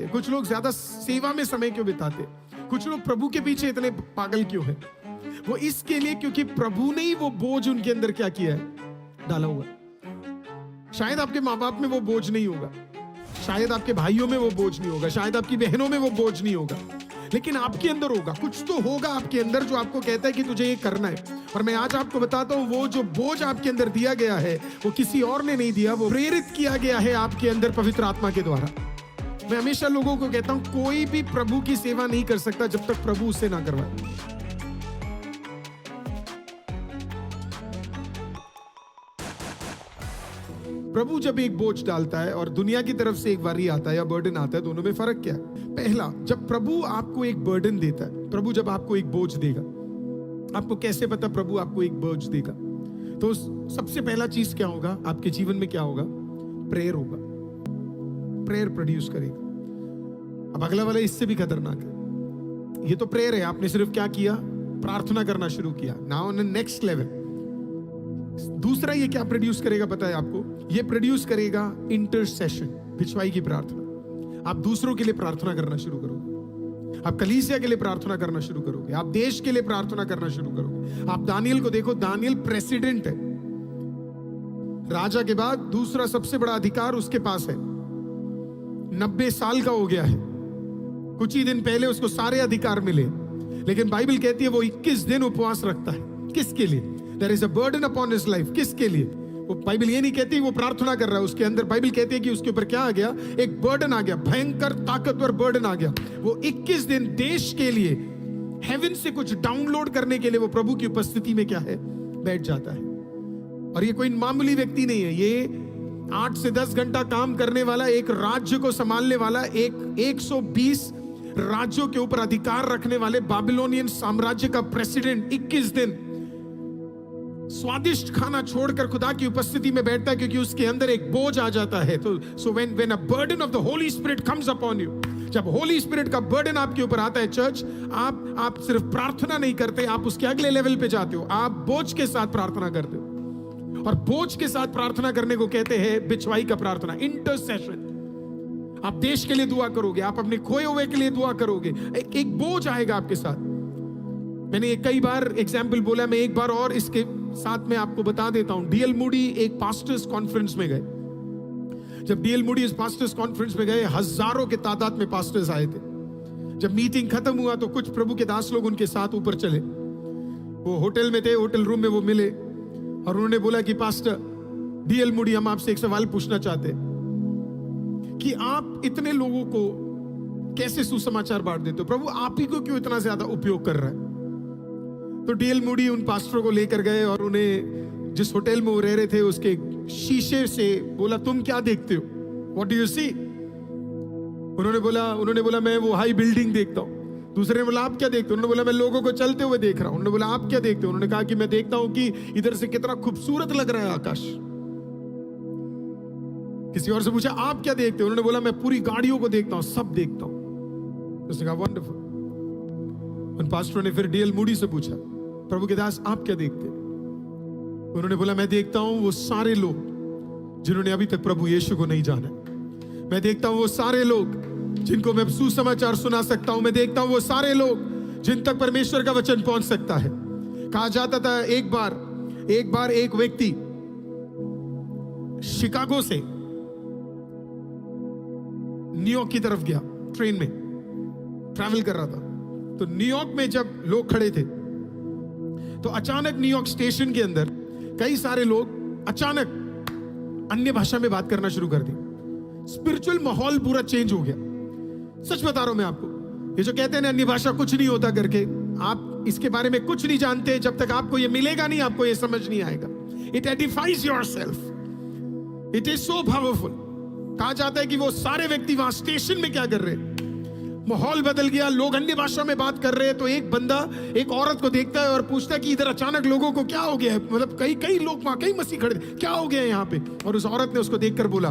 कुछ लोग ज्यादा सेवा में समय क्यों बिताते? कुछ लोग प्रभु के पीछे इतने पागल क्यों हैं? वो इसके लिए क्योंकि प्रभु ने ही वो बोझ उनके अंदर क्या किया है, डाला हुआ। शायद आपके माँ बाप में वो बोझ नहीं होगा, शायद आपके भाइयों में वो बोझ नहीं होगा, शायद आपकी बहनों में वो बोझ नहीं होगा, लेकिन आपके अंदर होगा। कुछ तो होगा आपके अंदर जो आपको कहता है कि तुझे ये करना है। और मैं आज आपको बताता हूं, वो जो बोझ आपके अंदर दिया गया है वो किसी और ने नहीं दिया, वो प्रेरित किया गया है आपके अंदर पवित्र आत्मा के द्वारा। मैं हमेशा लोगों को कहता हूं, कोई भी प्रभु की सेवा नहीं कर सकता जब तक प्रभु उससे ना करवाए। प्रभु जब एक बोझ डालता है और दुनिया की तरफ से एक वारी आता है या बर्डन आता है, दोनों में फर्क क्या है? पहला, जब प्रभु आपको एक बर्डन देता है, प्रभु जब आपको एक बोझ देगा, आपको कैसे पता प्रभु आपको एक बोझ देगा? तो सबसे पहला चीज क्या होगा आपके जीवन में? क्या होगा? प्रेयर होगा। प्रेयर प्रोड्यूस करेगा। अब अगला वाला इससे भी खतरनाक है। ये तो प्रेयर है, आपने सिर्फ क्या किया? प्रार्थना करना शुरू किया। Now on next level. दूसरा ये क्या प्रोड्यूस करेगा पता है आपको? ये प्रोड्यूस करेगा इंटरसेशन, भिक्षुआई की प्रार्थना। आप दूसरों के लिए प्रार्थना करना शुरू करोगे, आप कलीसिया के लिए प्रार्थना करना शुरू करोगे, आप देश के लिए प्रार्थना करना शुरू करोगे। आप दानियल को देखो, दानियल प्रेसिडेंट है, राजा के बाद दूसरा सबसे बड़ा अधिकार उसके पास है। 90 साल का हो गया है, कुछ ही दिन पहले उसको सारे अधिकार मिले, लेकिन बाइबल कहती है वो 21 दिन उपवास रखता है। किसके लिए? There is a burden upon his life. किसके लिए? वो बाइबल ये नहीं कहती वो प्रार्थना कर रहा है, उसके अंदर बाइबल कहती है कि उसके ऊपर क्या आ गया? एक बर्डन आ गया, भयंकर ताकतवर बर्डन आ गया। वो 21 दिन देश के लिए, हेवन से कुछ डाउनलोड करने के लिए वो प्रभु की उपस्थिति में क्या है? बैठ जाता है। और ये कोई मामूली व्यक्ति नहीं है, ये 8 से 10 घंटा काम करने वाला, एक राज्य को संभालने वाला, 120 राज्यों के ऊपर अधिकार रखने वाले बाबिलोनियन साम्राज्य का प्रेसिडेंट 21 दिन स्वादिष्ट खाना छोड़कर खुदा की उपस्थिति में बैठता है, क्योंकि उसके अंदर एक बोझ आ जाता है। तो so when a burden of the Holi spirit comes upon you, जब होली स्पिरिट का बर्डन आपके ऊपर आता है चर्च, आप सिर्फ प्रार्थना नहीं करते, आप उसके अगले लेवल पे जाते हो। आप बोझ के साथ प्रार्थना करते हो, और बोझ के साथ प्रार्थना करने को कहते हैं भिक्षुआई का प्रार्थना, इंटरसेशन। आप देश के लिए दुआ करोगे, आप अपने खोए हुए के लिए दुआ करोगे, एक बोझ आएगा आपके साथ। मैंने कई बार एग्जाम्पल बोला, मैं एक बार और इसके साथ में आपको बता देता हूं। डीएल मूडी एक पास्टर्स कॉन्फ्रेंस में गए। जब डीएल मूडी इस पास्टर्स कॉन्फ्रेंस में गए, हजारों के तादाद में पास्टर्स आए थे। जब मीटिंग खत्म हुआ तो कुछ प्रभु के दास लोग उनके साथ ऊपर चले। वो होटल में थे, होटल रूम में वो मिले और उन्होंने बोला कि पास्टर डीएल मूडी, हम आपसे एक सवाल पूछना चाहते हैं कि आप इतने लोगों को कैसे सुसमाचार बांट देते हो? प्रभु आप ही को क्यों इतना ज्यादा उपयोग कर रहा है? तो डीएल मूडी उन पास्टरों को लेकर गए और उन्हें जिस होटल में वो रह रहे थे उसके शीशे से बोला, तुम क्या देखते हो? What do you see? उन्होंने बोला मैं वो हाई बिल्डिंग देखता हूं। दूसरे ने बोला आप क्या देखते हो? उन्होंने बोला मैं लोगों को चलते हुए देख रहा हूं। उन्होंने बोला आप क्या देखते हो? उन्होंने कहा कि मैं देखता हूं कि इधर से कितना खूबसूरत लग रहा है आकाश। किसी और से पूछा आप क्या देखते हो? उन्होंने बोला मैं पूरी गाड़ियों को देखता हूं, सब देखता हूं। उसने कहा वंडरफुल। उन पास्टरों ने फिर डीएल मूडी से पूछा, प्रभु के दास आप क्या देखते हैं? उन्होंने बोला मैं देखता हूं वो सारे लोग जिन्होंने अभी तक प्रभु यीशु को नहीं जाना। मैं देखता हूं वो सारे लोग जिनको मैं सुसमाचार सुना सकता हूं। मैं देखता हूं वो सारे लोग जिन तक परमेश्वर का वचन पहुंच सकता है। कहा जाता था एक बार एक व्यक्ति शिकागो से न्यूयॉर्क की तरफ गया, ट्रेन में ट्रैवल कर रहा था। तो न्यूयॉर्क में जब लोग खड़े थे तो अचानक न्यूयॉर्क स्टेशन के अंदर कई सारे लोग अचानक अन्य भाषा में बात करना शुरू कर दी। स्पिरिचुअल माहौल पूरा चेंज हो गया। सच बता रहा हूं मैं आपको, ये जो कहते हैं ना अन्य भाषा कुछ नहीं होता करके, आप इसके बारे में कुछ नहीं जानते जब तक आपको ये मिलेगा नहीं, आपको ये समझ नहीं आएगा। It एडिफाइज yourself, it is so powerful. कहा जाता है कि वो सारे व्यक्ति वहां स्टेशन में क्या कर रहे हैं, माहौल बदल गया, लोग अन्य भाषा में बात कर रहे हैं। तो एक बंदा एक औरत को देखता है और पूछता है कि इधर अचानक लोगों को क्या हो गया है? मतलब कई लोग वहां, कई मसीह खड़े, क्या हो गया है यहाँ पे? और उस औरत ने उसको देखकर बोला,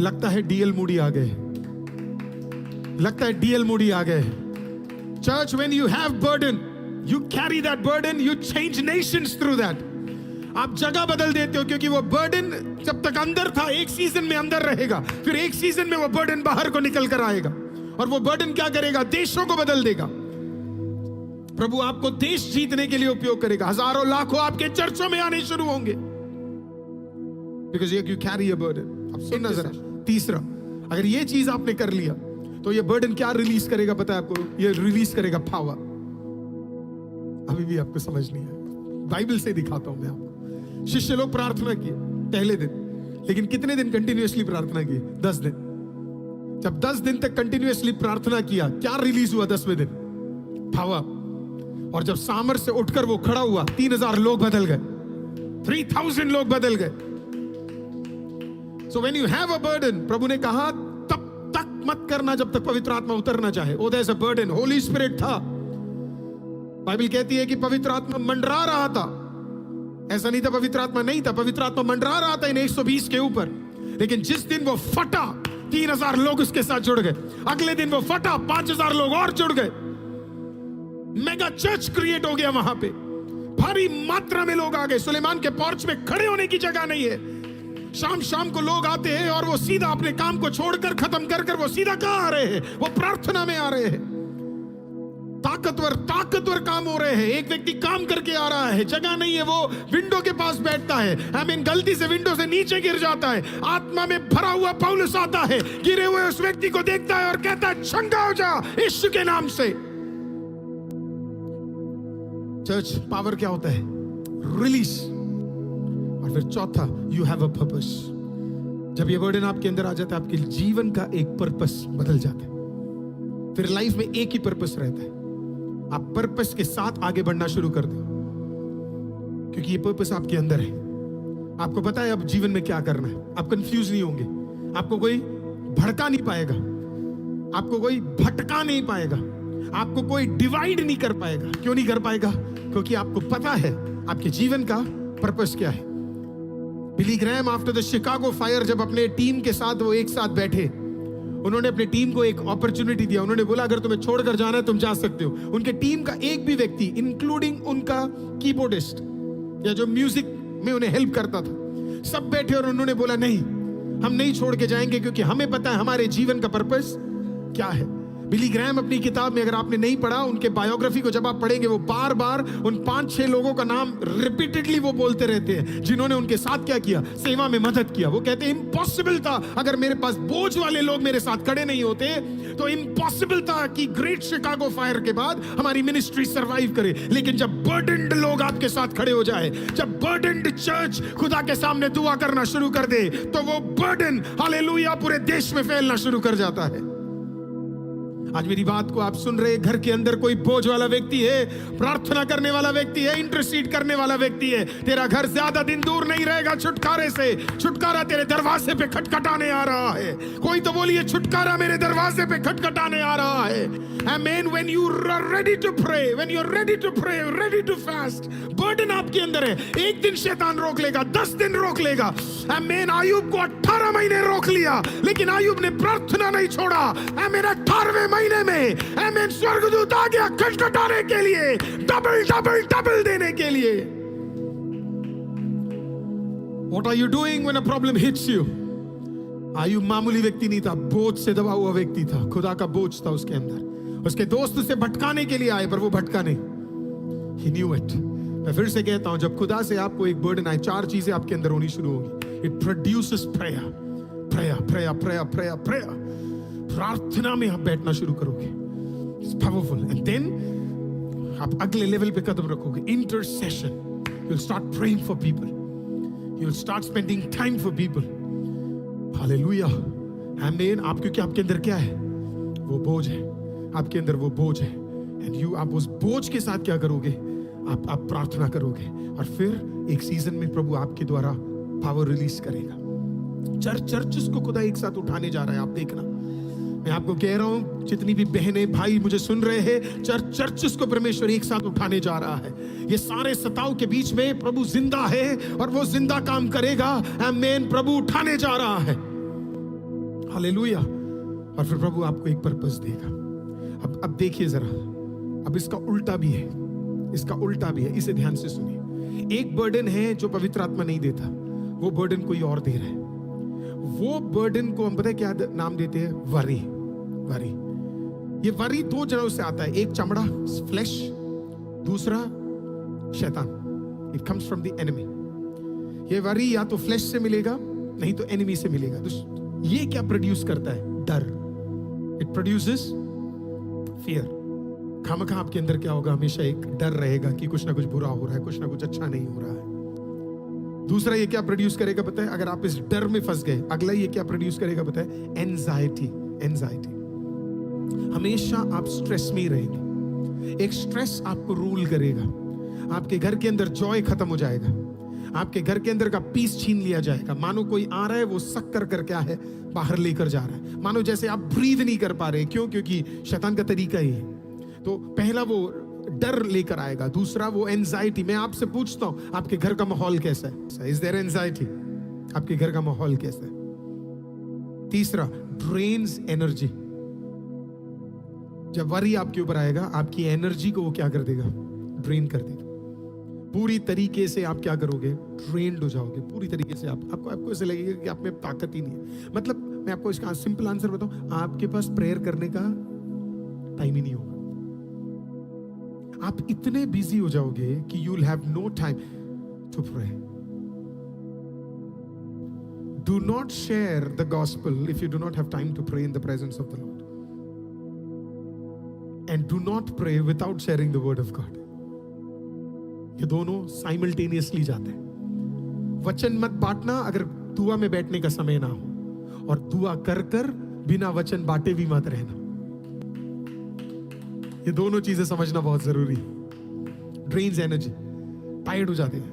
लगता है डीएल मूडी आ गए, लगता है डीएल मूडी आ गए। Church, when you have burden, you carry that burden, you change Nations through that. आप जगह बदल देते हो, क्योंकि वो बर्डन जब तक अंदर था एक सीजन में अंदर रहेगा, फिर एक सीजन में वो बर्डन बाहर को निकल कर आएगा। और वो बर्डन क्या करेगा? देशों को बदल देगा। प्रभु आपको देश जीतने के लिए उपयोग करेगा। हजारों लाखों आपके चर्चों में आने शुरू होंगे, because you carry a burden. अब सुनना जरा, तीसरा, अगर ये चीज आपने कर लिया तो ये बर्डन क्या रिलीज करेगा पता है आपको? ये रिलीज करेगा पावर। अभी भी आपको समझ नहीं है, बाइबल से दिखाता हूं मैं आपको। शिष्य लोग प्रार्थना किए पहले दिन, लेकिन कितने दिन कंटिन्यूअसली प्रार्थना की? 10 दिन। जब 10 दिन तक कंटिन्यूअसली प्रार्थना किया, क्या रिलीज हुआ 10वें दिन? पावर। और जब सामर से उठकर वो खड़ा हुआ, 3000 लोग बदल गए, 3000 लोग बदल गए। So when you have a burden, प्रभु ने कहा तब तक मत करना जब तक पवित्र आत्मा उतरना चाहे। Oh there is a burden, holy spirit था। बाइबल कहती है कि पवित्र आत्मा मंडरा रहा था। ऐसा नहीं था पवित्र आत्मा नहीं था, पवित्र आत्मा मंडरा रहा था इन 120 के ऊपर। लेकिन जिस दिन वो फटा, 3000 लोग उसके साथ जुड़ गए। अगले दिन वो फटा, 5000 लोग और जुड़ गए। मेगा चर्च क्रिएट हो गया वहां पे, भारी मात्रा में लोग आ गए। सुलेमान के पोर्च में खड़े होने की जगह नहीं है। शाम शाम को लोग आते हैं और वो सीधा अपने काम को छोड़कर, खत्म कर वो सीधा कहां आ रहे हैं? वो प्रार्थना में आ रहे हैं। ताकतवर काम हो रहे हैं। एक व्यक्ति काम करके आ रहा है, जगह नहीं है, वो विंडो के पास बैठता है। आई मीन गलती से विंडो से नीचे गिर जाता है। आत्मा में भरा हुआ पौलुस आता है, गिरे हुए उस व्यक्ति को देखता है और कहता है चंगा हो जा यीशु के नाम से। चर्च पावर क्या होता है? रिलीज। और फिर चौथा, यू हैव अ पर्पस। जब ये वर्डन आपके अंदर आ जाता है, आपके जीवन का एक पर्पस बदल जाता है। फिर लाइफ में एक ही पर्पस रहता है। आप पर्पस के साथ आगे बढ़ना शुरू कर दो, क्योंकि ये पर्पस आपके अंदर है। आपको पता है अब जीवन में क्या करना है। आप कंफ्यूज नहीं होंगे, आपको कोई भड़का नहीं पाएगा, आपको कोई भटका नहीं पाएगा, आपको कोई डिवाइड नहीं कर पाएगा। क्यों नहीं कर पाएगा? क्योंकि आपको पता है आपके जीवन का पर्पस क्या है। Billy Graham after the Chicago fire, जब अपने टीम के साथ वो एक साथ बैठे, उन्होंने अपनी टीम को एक अपॉर्चुनिटी दिया। उन्होंने बोला अगर तुम्हें छोड़कर जाना है तुम जा सकते हो। उनके टीम का एक भी व्यक्ति, इंक्लूडिंग उनका कीबोर्डिस्ट या जो म्यूजिक में उन्हें हेल्प करता था, सब बैठे और उन्होंने बोला नहीं, हम नहीं छोड़ के जाएंगे, क्योंकि हमें पता है हमारे जीवन का पर्पस क्या है। बिली ग्रैहम अपनी किताब में, अगर आपने नहीं पढ़ा, उनके बायोग्राफी को जब आप पढ़ेंगे, वो बार बार उन 5-6 लोगों का नाम रिपीटेडली वो बोलते रहते हैं, जिन्होंने उनके साथ क्या किया? सेवा में मदद किया। वो कहते हैं इम्पॉसिबल था, अगर मेरे पास बोझ वाले लोग मेरे साथ खड़े नहीं होते तो इम्पॉसिबल था कि ग्रेट शिकागो फायर के बाद हमारी मिनिस्ट्री सरवाइव करे। लेकिन जब बर्डन्ड लोग आपके साथ खड़े हो जाए, जब बर्डन्ड चर्च खुदा के सामने दुआ करना शुरू कर दे, तो वो बर्डन हालेलुया पूरे देश में फैलना शुरू कर जाता है। आज मेरी बात को आप सुन रहे, घर के अंदर कोई बोझ वाला व्यक्ति है, प्रार्थना करने वाला व्यक्ति है, इंटरसीड करने वाला व्यक्ति है, तेरा घर ज्यादा दिन दूर नहीं रहेगा छुटकारे से। छुटकारा तेरे दरवाजे पे खटखटाने आ रहा है। कोई तो बोलिए छुटकारा मेरे दरवाजे पे खटखटाने आ रहा है। आमीन। When you are ready to pray, when you are ready to pray, ready to fast, burden आपके अंदर है। एक दिन शैतान रोक लेगा, 10 दिन रोक लेगा। आमीन। आयुब को 18 महीने रोक लिया, लेकिन आयुब ने प्रार्थना नहीं छोड़ा। आमीन। 18वें महीने में आमीन स्वर्गदूत आ गया खटखटाने के लिए, डबल डबल डबल देने के लिए। What are you doing when a problem hits you? Ayub मामूली व्यक्ति नहीं था, बोझ से दबा हुआ व्यक्ति था। खुदा का बोझ था उसके अंदर। उसके दोस्त उसे भटकाने के लिए आए, पर वो भटका नहीं। He knew it. मैं फिर से कहता हूं, जब खुदा से आपको एक बर्डन आए, 4 चीजें आपके अंदर होनी शुरू होंगी। It produces prayer, prayer, prayer, prayer, prayer, prayer. प्रार्थना में आप बैठना शुरू करोगे। It's powerful. And then आप अगले लेवल पे कदम रखोगे। Intercession. You'll start praying for people. You'll start spending time for people. Hallelujah. Amen. आप क्योंकि आपके अंदर क्या है? वो बोझ है। आपके अंदर वो बोझ है। And you, आप उस बोझ के साथ क्या करोगे? आप प्रार्थना करोगे, और फिर एक सीजन में प्रभु आपके द्वारा पावर रिलीज करेगा। चर्चेस को खुदा एक साथ उठाने जा रहा है। आप देखना, मैं आपको कह रहा हूं, जितनी भी बहनें भाई मुझे सुन रहे हैं, चर्चेस को परमेश्वर एक साथ उठाने जा रहा है। ये सारे सताव के बीच में प्रभु जिंदा है और वो जिंदा काम करेगा। आमीन। प्रभु उठाने जा रहा है। हालेलुया। और फिर प्रभु आपको एक पर्पस देगा। अब देखिए जरा, अब इसका उल्टा भी है, इसका उल्टा भी है। इसे ध्यान से सुनिए। एक बर्डन है जो पवित्र आत्मा नहीं देता, वो बर्डन कोई और दे रहा है। वो बर्डन को हम पता है क्या नाम देते हैं? वरी। वरी। ये वरी दो जगहों से आता है, एक चमड़ा फ्लैश, दूसरा शैतान। It comes from the enemy. ये वरी या तो फ्लैश से मिलेगा, नहीं तो एनिमी से मिलेगा। तो ये क्या प्रोड्यूस करता है? डर। It produces fear. खामखा आपके अंदर क्या होगा? हमेशा एक डर रहेगा कि कुछ ना कुछ बुरा हो रहा है, कुछ ना कुछ अच्छा नहीं हो रहा है। दूसरा ये क्या प्रोड्यूस करेगा पता है? अगर आप इस डर में फंस गए, अगला ये क्या प्रोड्यूस करेगा पता है? एंजाइटी। एंजाइटी। हमेशा आप स्ट्रेस में ही रहेंगे। एक स्ट्रेस आपको रूल करेगा। आपके घर के अंदर जॉय खत्म हो जाएगा, आपके घर के अंदर का पीस छीन लिया जाएगा। मानो कोई आ रहा है, वो सक कर क्या है, बाहर लेकर जा रहा है। मानो जैसे आप ब्रीद नहीं कर पा रहे। क्यों? क्योंकि शैतान का तरीका ही है। तो पहला वो डर लेकर आएगा, दूसरा वो एंजाइटी। मैं आपसे पूछता हूं, आपके घर का माहौल कैसा है? Is there anxiety? आपके घर का माहौल कैसा है? तीसरा, ड्रेन्स एनर्जी। जब वरी आपके ऊपर आएगा, आपकी एनर्जी को वो क्या कर देगा? ड्रेन कर देगा। पूरी तरीके से आप क्या करोगे? ड्रेन्ड हो जाओगे पूरी तरीके से। आपको ऐसे लगेगा कि आप में ताकत ही नहीं है। मतलब मैं आपको इसका सिंपल आंसर बताऊं, आपके पास प्रेयर करने का टाइम ही नहीं होगा। आप इतने बिजी हो जाओगे कि you will have no time to pray. Do not share the gospel if you do not have time to pray in the presence of the Lord. And do not pray without sharing the word of God. ये दोनों simultaneously जाते हैं। वचन मत बांटना अगर दुआ में बैठने का समय ना हो, और दुआ कर बिना वचन बांटे भी मत रहना। ये दोनों चीजें समझना बहुत जरूरी है। ड्रेन्स एनर्जी, टायर्ड हो जाते हैं,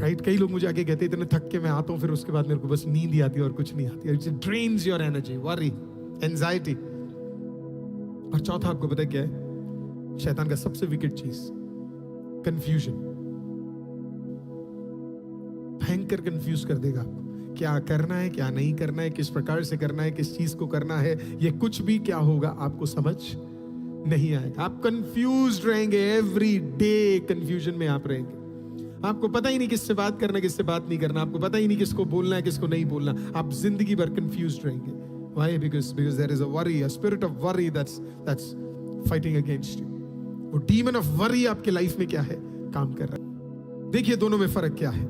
राइट? कई लोग मुझे आके कहते हैं इतने थक के मैं आता हूं, फिर उसके बाद मेरे को बस नींद ही आती है और कुछ नहीं आती। It drains your energy, worry, anxiety. और चौथा आपको पता है क्या है? शैतान का सबसे विकेट चीज, कंफ्यूजन। भयंकर कंफ्यूज कर देगा आपको। क्या करना है, क्या नहीं करना है, किस प्रकार से करना है, किस चीज को करना है, ये कुछ भी क्या होगा आपको समझ नहीं आएगा। आप कंफ्यूज रहेंगे, एवरी डे कंफ्यूजन में आप रहेंगे। आपको पता ही नहीं किससे बात करना है, किससे बात नहीं करना। आपको पता ही नहीं किसको बोलना है, किसको नहीं बोलना। आप जिंदगी भर कंफ्यूज रहेंगे। Why? Because there is a worry, a spirit of worry that's fighting against you. वो demon of worry आपके लाइफ में क्या है? काम कर रहा है। देखिए दोनों में फर्क क्या है।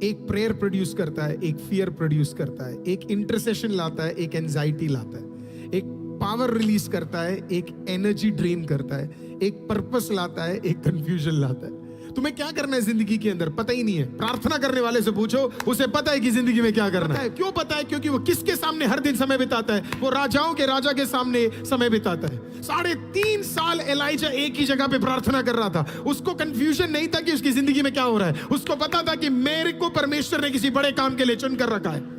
एक प्रेयर प्रोड्यूस करता है, एक फियर प्रोड्यूस करता है। एक इंटरसेशन लाता है, एक एंजाइटी लाता है। एक पावर रिलीज करता है, एक एनर्जी ड्रेन करता है। एक पर्पस लाता है, एक कंफ्यूजन लाता है। तुम्हें क्या करना है जिंदगी के अंदर पता ही नहीं है। प्रार्थना करने वाले से पूछो, उसे पता है कि जिंदगी में क्या करना है। क्यों पता है? क्योंकि वो किसके सामने हर दिन समय बिताता है? वो राजाओं के राजा के सामने समय बिताता है। 3.5 साल एलाइजा एक ही जगह पे प्रार्थना कर रहा था। उसको कंफ्यूजन नहीं था कि उसकी जिंदगी में क्या हो रहा है। उसको पता था कि मेरे को परमेश्वर ने किसी बड़े काम के लिए चुन कर रखा है।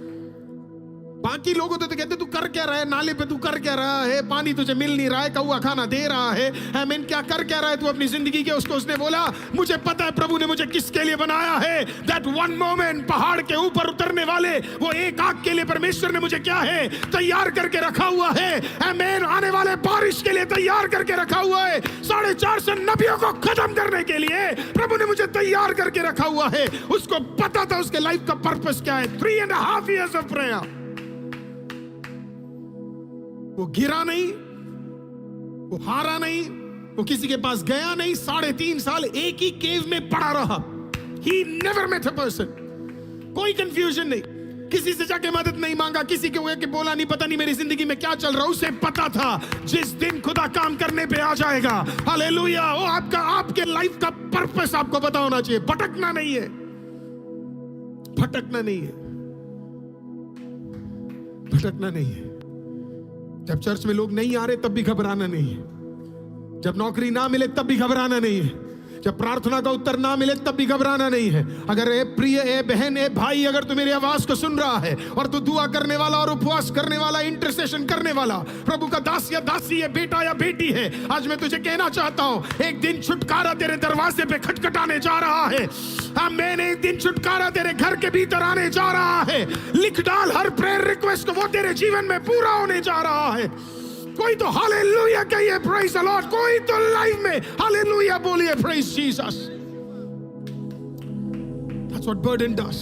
बाकी लोग होते तो कहते तू कर क्या रहा है, नाले पे तू कर क्या रहा है, पानी तुझे मिल नहीं रहा है, कौवा खाना दे रहा है, आमीन, क्या कर क्या रहा है तू अपनी जिंदगी के। उसने बोला मुझे पता है प्रभु ने मुझे किसके लिए बनाया है। दैट वन मोमेंट, पहाड़ के ऊपर उतरने वाले वो एक आग के लिए परमेश्वर ने मुझे क्या है तैयार करके रखा हुआ है। आमीन, आने वाले बारिश के लिए तैयार करके रखा हुआ है। 450 नबियों को खत्म करने के लिए प्रभु ने मुझे तैयार करके रखा हुआ है। उसको पता था उसके लाइफ का पर्पस क्या है। 3.5 years of prayer। वो गिरा नहीं, वो हारा नहीं, वो किसी के पास गया नहीं। 3.5 साल एक ही केव में पड़ा रहा। He never met a person। कोई कंफ्यूजन नहीं, किसी से जाके मदद नहीं मांगा, किसी के बोला नहीं पता नहीं मेरी जिंदगी में क्या चल रहा। उसे पता था जिस दिन खुदा काम करने पे आ जाएगा, हालेलुया, वो आपके लाइफ का पर्पस आपको पता होना चाहिए। भटकना नहीं है, भटकना नहीं है, भटकना नहीं है। जब चर्च में लोग नहीं आ रहे तब भी घबराना नहीं है। जब नौकरी ना मिले तब भी घबराना नहीं है। जब प्रार्थना का उत्तर ना मिले तब भी घबराना नहीं है। अगर ए प्रिय, ए बहन, ए भाई, अगर तू मेरी आवाज को सुन रहा है और तू दुआ करने वाला और उपवास करने वाला, इंटरसेशन करने वाला, प्रभु का दास या दासी है, बेटा या बेटी है, आज मैं तुझे कहना चाहता हूं, एक दिन छुटकारा तेरे दरवाजे पे खटखटाने जा रहा है। आमीन, एक दिन छुटकारा तेरे घर के भीतर आने जा रहा है। लिख डाल हर प्रेयर रिक्वेस्ट को, वो तेरे जीवन में पूरा होने जा रहा है। कोई तो हालेलुया कहिए, प्रेज द लॉर्ड। कोई तो लाइव में हालेलुया बोलिए, praise Jesus. That's what burden does.